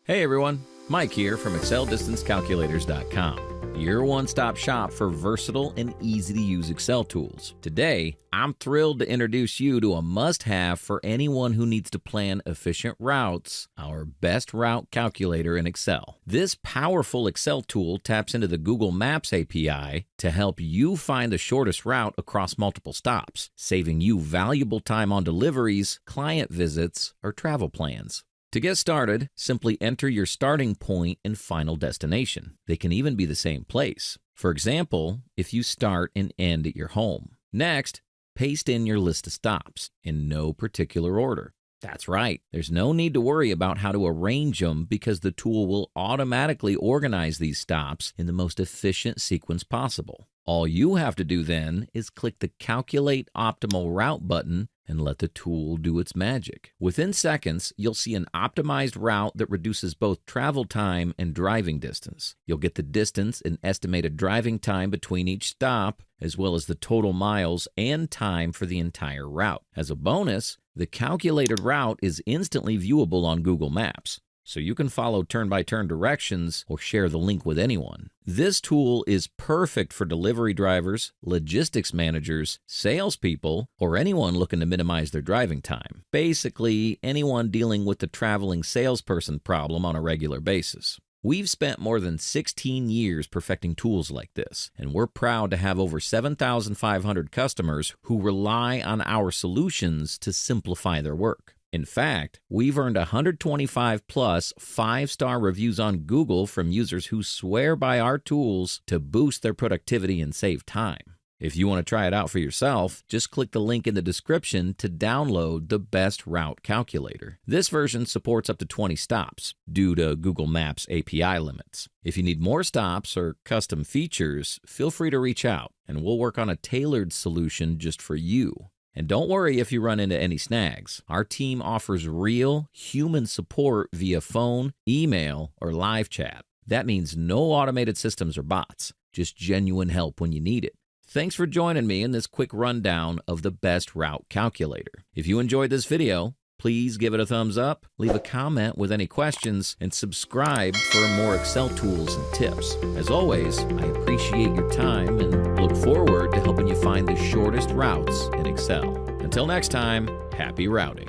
Hey everyone, Mike here from ExcelDistanceCalculators.com, your one-stop shop for versatile and easy-to-use Excel tools. Today, I'm thrilled to introduce you to a must-have for anyone who needs to plan efficient routes, our best route calculator in Excel. This powerful Excel tool taps into the Google Maps API to help you find the shortest route across multiple stops, saving you valuable time on deliveries, client visits, or travel plans. To get started, simply enter your starting point and final destination. They can even be the same place. For example, if you start and end at your home. Next, paste in your list of stops in no particular order. That's right, there's no need to worry about how to arrange them because the tool will automatically organize these stops in the most efficient sequence possible. All you have to do then is click the Calculate Optimal Route button and let the tool do its magic. Within seconds, you'll see an optimized route that reduces both travel time and driving distance. You'll get the distance and estimated driving time between each stop, as well as the total miles and time for the entire route. As a bonus, the calculated route is instantly viewable on Google Maps, so you can follow turn-by-turn directions or share the link with anyone. This tool is perfect for delivery drivers, logistics managers, salespeople, or anyone looking to minimize their driving time. Basically, anyone dealing with the traveling salesperson problem on a regular basis. We've spent more than 16 years perfecting tools like this, and we're proud to have over 7,500 customers who rely on our solutions to simplify their work. In fact, we've earned 125 plus 5-star reviews on Google from users who swear by our tools to boost their productivity and save time. If you want to try it out for yourself, just click the link in the description to download the Best Route Calculator. This version supports up to 20 stops due to Google Maps API limits. If you need more stops or custom features, feel free to reach out and we'll work on a tailored solution just for you. And don't worry if you run into any snags. Our team offers real human support via phone, email, or live chat. That means no automated systems or bots, just genuine help when you need it. Thanks for joining me in this quick rundown of the Best Route Calculator. If you enjoyed this video, please give it a thumbs up, leave a comment with any questions, and subscribe for more Excel tools and tips. As always, I appreciate your time and look forward to helping you find the shortest routes in Excel. Until next time, happy routing.